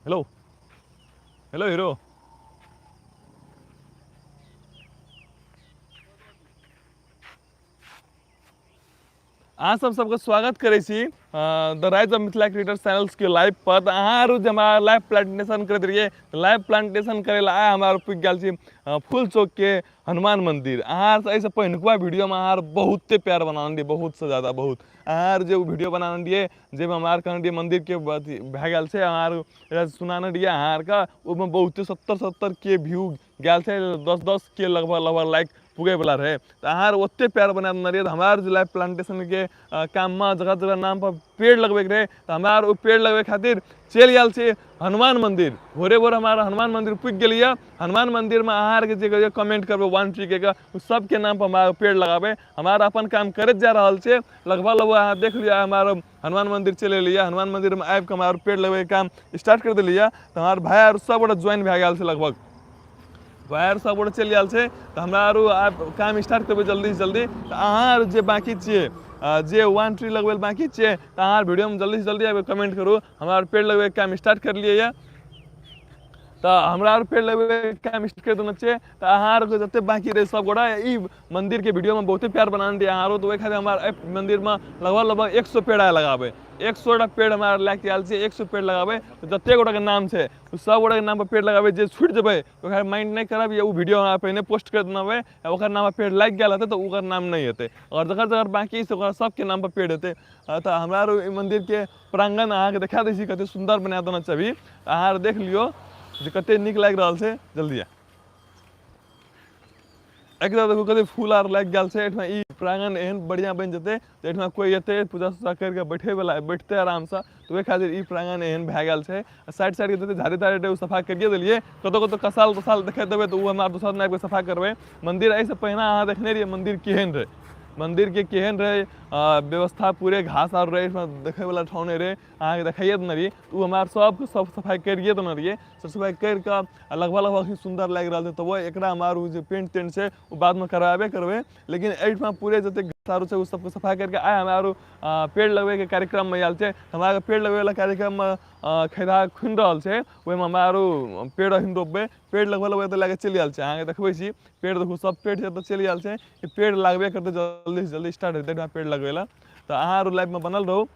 Hello hello hero. अहाँ सबके स्वागत करै छी the rise of Mithila creator channels के लाइव पर। तऽ अहाँ आर जे हमारा लाइव प्लांटेशन करैत रहिए, लाइव प्लांटेशन करे ला आइ हमारा पुग गेल छी फूल चौक के हनुमान मंदिर। अहाँ एहिसँ पहिनुकवा वीडियो में अहाँ बहुते प्यार बना दिए, बहुत से ज्यादा बहुत। अहाँ जे वीडियो बना दिए जेमे हमार कहने रहिए मंदिर के भए गेल छै, अहाँ सुनाने रहिए अहाँ के ओहिमे बहुते 70 के व्यू गेल छै, 10 के लगभग लगभग लाइक पुगे वाला रहे। तो अहाँ ओते प्यार बना देने रहिए। हमार जो लाइव प्लांटेशन के काम में जगह जगह नाम पर पेड़ लगबे के रहे, तो हमार पेड़ लगबे खातिर चल गेल छै हनुमान मंदिर। भोरे भोर हमारा हनुमान मंदिर पुग गेलिए। हनुमान मंदिर में अहाँ के जे कमेंट करबे 1 ट्री के सब के नाम पर हमारा पेड़ लगाबे। हमारा अपन काम करत जा रहा है। लगभग लगभग अहाँ देख लिया हमारा हनुमान मंदिर चले लिया। हनुमान मंदिर में आबि के हमारा पेड़ लगबे के काम स्टार्ट कर दिलिए। तो हमार भाई और सब गोटे ज्वाइन भए गेल छै। लगभग वायर सब गोटे चल गेल छै। तो हमरा आब काम स्टार्ट करबे जल्दी से जल्दी। तो अहाँ जे बाकी छिए जे 1 ट्री लगबे बाकी छिए, तो अहाँ वीडियो में जल्दी से जल्दी आबि कमेंट करू। हमारा पेड़ लगबे के काम स्टार्ट कर लिए। तो हमरा पेड़ लगबे काम स्टार्ट कर देना चाहिए। तो अहाँ के जते बाकी रहे सब गोटा ई मंदिर के वीडियो में बहुते प्यार बना दिए अहाँ। तो वही खातिर हमारा मंदिर में लगभग लगभग 100 पेड़ आए लगाबे। 100 पेड़ हमारा लेके आयल छै। 100 पेड़ लगाबे। तो जते गोटा के नाम छै सब गोटा के नाम पर पेड़ लगाबे। जे छूट जेबे ओकरा माइंड नहीं करब, ये वीडियो अहाँ पहले पोस्ट कर देबे, ओकर नाम पर पेड़ लग गेल हेतै तो ओकर नाम नहीं हेतै। और जगह जगह बाकी से ओकरा सबके नाम पर पेड़ हेतै। तो हमरा मंदिर के प्रांगण अहाँ के देखा दै छी कते सुंदर बना देना चाहिए। अहाँ देख लियो जे कते नीक लागि रहल छै। जल्दी एकदम देखो कते फूल आर लागि गेल छै। एठमा ई प्रांगण एहन बढ़िया बनि जेतै तो एठमा कोई एतै पूजा उजा करके बैठे वाला बैठते आराम से। तो ओहि खातिर ई प्रांगण एहन भए गेल छै। साइड साइड के जते झाड़ी ताड़ी उ सफा करिए देलिए। कतो कतो कसाल तसाल देखे देबे तो उ हमरा दोसर दिन आबि के सफा करबे। मंदिर ऐसे पहिने अहाँ देखने रहिए मंदिर केहन रहे, मंदिर के केहन रहे व्यवस्था पूरे घास आर रहे, इसमें देखे वाला ठाव नहीं रहे। अहाँ के देखाइए देने रहिए तो हमार सब सब सफाई करिए देने रहिए। सब सफाई करके लगभग लगभग सुंदर लग रहा है। तो वो एकरा हमार जो पेंट तेंट से वो बाद में कराबे करबे। लेकिन एठमा पूरे जते घास है उस सबको सफाई करके आए हमारो पेड़ लगबे के कार्यक्रम में आयल छै। हमारा पेड़ लगबे वाला कार्यक्रम में खैरा खुनि रहल छै। ओहिमे हमारो पेड़ हिन रोपबे। पेड़ लगभग लगभग तो लगे चलि आयल छै। अहाँ के देखबै छी पेड़ देखो सब पेड़ छै तो चलि आयल छै। पेड़ लागबे करते जल्दी से जल्दी स्टार्ट हेतै पेड़ लगबे ला। तो अहाँ लाइव में बनल रहू।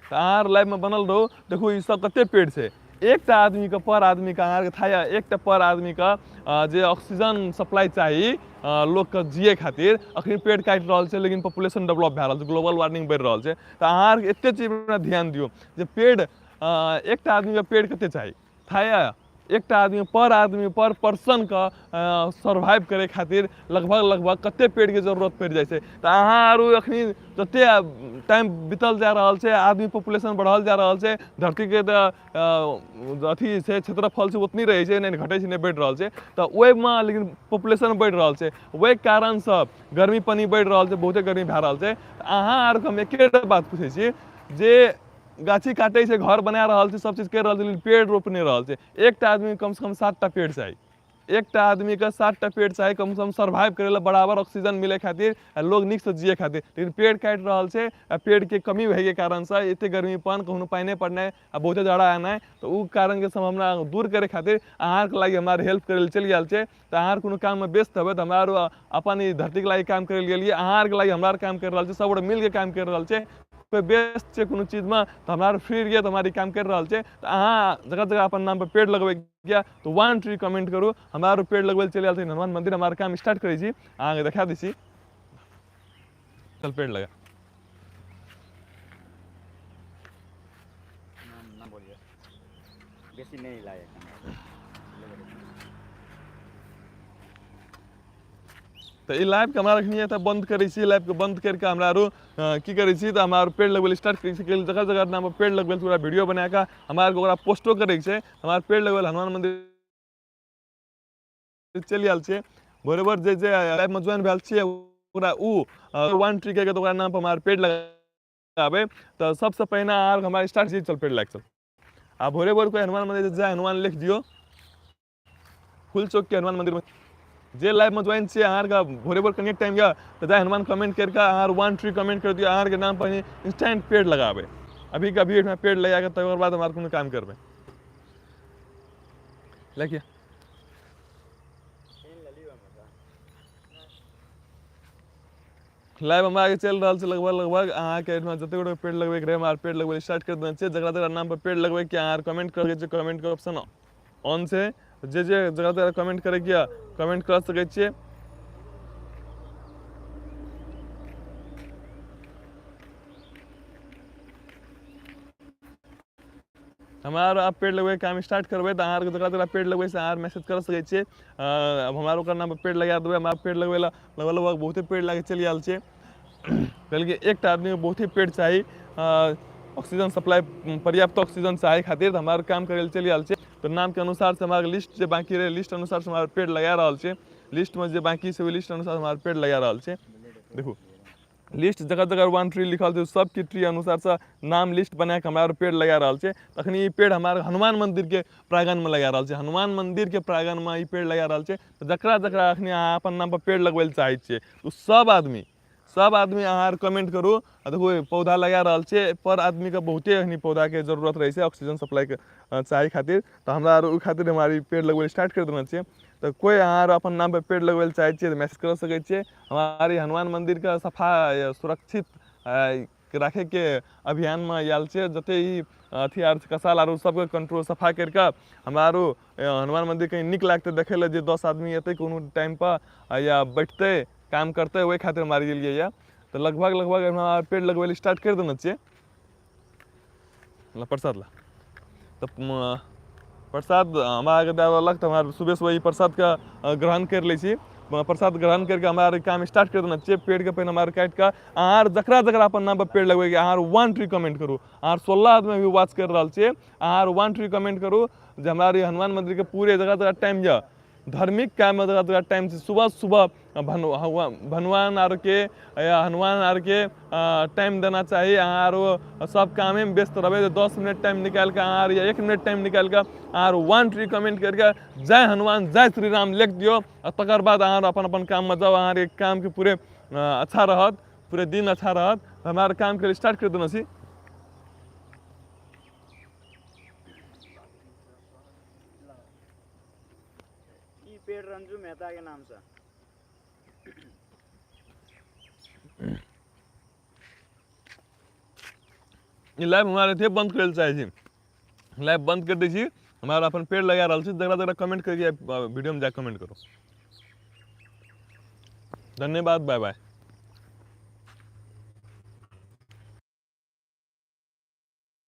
तो अहाँ लाइव में बनल रहू। देखो ई सब कते पेड़ छै। एक आदमी के पर आदमी का अहाँ के था एक पर आदमी का जे ऑक्सीजन सप्लाई चाहिए लोग के जिए खातिर अखन पेड़ काटि रहल छै। लेकिन पॉपुलेशन डेवलप भए रहल छै, ग्लोबल वार्मिंग बढ़ि रहल छै। तो अहाँ एते चीज पर ध्यान दियो जे पेड़ एक आदमी के पेड़ कते चाहिए था। एक आदमी पर पर्सन का सर्वाइव करे खातिर लगभग लगभग कते पेड़ के जरूरत पड़ जाए छै। तो अहाँ आरू अखनी जते टाइम बीतल जा रहा है, आदमी पॉपुलेशन बढ़ल जा रहा है। धरती के अथी से क्षेत्रफल से उतनी रहे छै, नहीं घटे छै नहीं बढ़ रहा है। तो ओहिमे लेकिन पॉपुलेशन बढ़ रहा है। वही कारण से गर्मी पानी बढ़ रहा है, बहुते गर्मी भए रहा है। अहाँ आर हम एके बात पूछे छी जे गाछी काटे से घर बना रहा है, सब चीज कर रहा है, लेकिन पेड़ रोप नहीं रहा है। एक आदमी कम से कम 7टा पेड़ चाहिए। एक आदमी का 7टा पेड़ चाहिए कम से कम सर्वाइव करे ला, बराबर ऑक्सीजन मिले खातिर, लोग निक से जिए खातिर। लेकिन पेड़ काट रहा है, पेड़ के कमी भए के कारण से इतने गर्मीपन कहूँ पानी पड़ना बहुते जाड़ा आना। तो उ कारण के संभावना दूर करे खातिर अहाँ के लगे हमारे हेल्प करे चल गया है। तो अहाँ कोनो काम में व्यस्त हे तो हमारा अपन ई धरती के लगे काम करे गेलिए। अहाँ के लगे हमारा काम कर रहा है, सब मिल के काम कर रहा है। कोई व्यस्त है कोनो चीज में तो हमारा फ्री रहिए तो हमारी काम कर रहा है। तो अहाँ जगह जगह अपन नाम पर पेड़ लगबे गया तो 1 ट्री कमेंट करू। हमारा पेड़ लगबे चले आते हनुमान मंदिर हमारा काम स्टार्ट करी छी। अहाँ के देखा दी छी। चल पेड़ लगा नाम बोलिए बेसी नहीं लाए। तो ये लाइव के हमारा रखनी है बंद करी छी। लाइव के बंद करके हमरा की करी छी तो हमारा पेड़ लगबे स्टार्ट करी छी। जगह जगह नाम पर पेड़ लगबे पूरा वीडियो बना के हमारा ओकरा पोस्टो करे छै। हमारा पेड़ लगबे हनुमान मंदिर चलि आयल छै। भोरे भोर जे लाइव में ज्वाइन भेल छियै ओकरा 1 ट्री के तो ओकरा नाम पर हमारा पेड़ लगाबे। तो सबसे पहिने अहाँ हमारा स्टार्ट छी। चल पेड़ लाग चल। आ भोरे भोर कोई हनुमान मंदिर जाए हनुमान लिख दियो। फूल चौक के हनुमान मंदिर में जे लाइव में ज्वाइन छे अहाँ का भोरे भोर कनेक्ट टाइम गया तो जाए हनुमान कमेंट करके अहाँ 1 ट्री कमेंट कर दियो। अहाँ के नाम पर इंस्टेंट पेड़ लगाबे। अभी का भीड़ में पेड़ लगाकर तब बाद हमारे कोनो काम करबे लेकिन लाइव हम आगे चल रहा है लगभग अहाँ के जते गोटे पेड़ लगबे के रहे हमार पेड़ लगबे स्टार्ट कर देना चाहिए जगह जगह नाम पर पेड़ लगबे कि अहाँ कमेंट कर कमेंट के ऑप्शन ऑन से जे जगह जगह कमेंट करे किया कमेंट कर सके छिए हमार आप पेड़ लगबे काम स्टार्ट करबे तो अहाँ जगह जगह पेड़ लगबे से अहाँ मैसेज कर सके छिए अब हमार ओकर नाम पर पेड़ लगा देबे हमार पेड़ लगबे ला लगभग बहुते पेड़ लागे चली आल छे कल के एक आदमी के बहुत ही पेड़ चाहिए ऑक्सीजन सप्लाई पर्याप्त ऑक्सीजन चाहे खातिर तो हमारे काम करे चली आल छे तो नाम के अनुसार से हमारे लिस्ट जो बाकी रहे लिस्ट अनुसार से हमारे पेड़ लगा रहा छे लिस्ट में जो बाकी से लिस्ट अनुसार हमारे पेड़ लगा रहा छे देखो लिस्ट जगह जगह 1 ट्री लिखल छे सब की ट्री अनुसार से नाम लिस्ट बना के हमारे पेड़ लगा रहा छे तखनी ई पेड़ हमारे हनुमान मंदिर के प्रांगण में लगा रहा छे हनुमान मंदिर के प्रांगण में ई पेड़ लगा रहा छे तो जकरा जकरा अखनी अहाँ अपन नाम पर पेड़ लगबै चाहे छे तो सब आदमी अहाँ कमेंट करू देखो पौधा लगा रहा छे पर आदमी का बहुते अखनी पौधा के जरूरत रहे छे ऑक्सीजन सप्लाई के चाहे खातिर तो हमरा उ खातिर हमारी पेड़ लगबै स्टार्ट कर देना चाहिए तो कोई अहाँ अपन नाम पे पेड़ लगबै चाहे छे तो मैसेज कर सके छे हमारी हनुमान मंदिर का सफा सुरक्षित रखे के अभियान में आयल छे जते ही अथी आर कसाल आर सबके कंट्रोल सफा करके हमारो हनुमान मंदिर कहीं निक लागते देखे ले जे 10 आदमी एते कोनो टाइम पर या बैठते काम करते वही खातिर हमारे लिए या तो लगभग हमारा पेड़ लगवे स्टार्ट कर देना चाहिए प्रसाद ला तो प्रसाद हमारे अलग तो हमारे सुबह सुबह प्रसाद का ग्रहण कर ली प्रसाद ग्रहण करके हमारे काम स्टार्ट कर देना चाहिए पेड़ के पेड़ हमारे काट का आर जकरा जकरा अपन नाम पर पेड़ लगवे आर 1 ट्री कमेंट करू आर 16 आदमी भी वॉच कर रहा छे आर 1 ट्री कमेंट करू जो हमारे हनुमान मंदिर के पूरे जगह जगह टाइम या धार्मिक काम में जगह टाइम से सुबह भगवान आर के या हनुमान आर के टाइम देना चाहिए आर सब काम में व्यस्त रहे 10 मिनट टाइम निकाल के आर या 1 मिनट टाइम निकाल के आर 1 ट्री कमेंट करके जय हनुमान जय श्री राम लिख दियो तकर बाद आर अपन अपन काम में जाओ आर काम के पूरे अच्छा रहत पूरे दिन अच्छा रहत हमारे काम के स्टार्ट कर देना सी पेड़ रंजू मेहता के नाम से ये लाइव हमारे थे बंद कर चाहिए लाइव बंद कर दीजिए हमारा अपन पेड़ लगा रहा जरा जरा कमेंट करिए वीडियो में जा कमेंट करो धन्यवाद बाय बाय।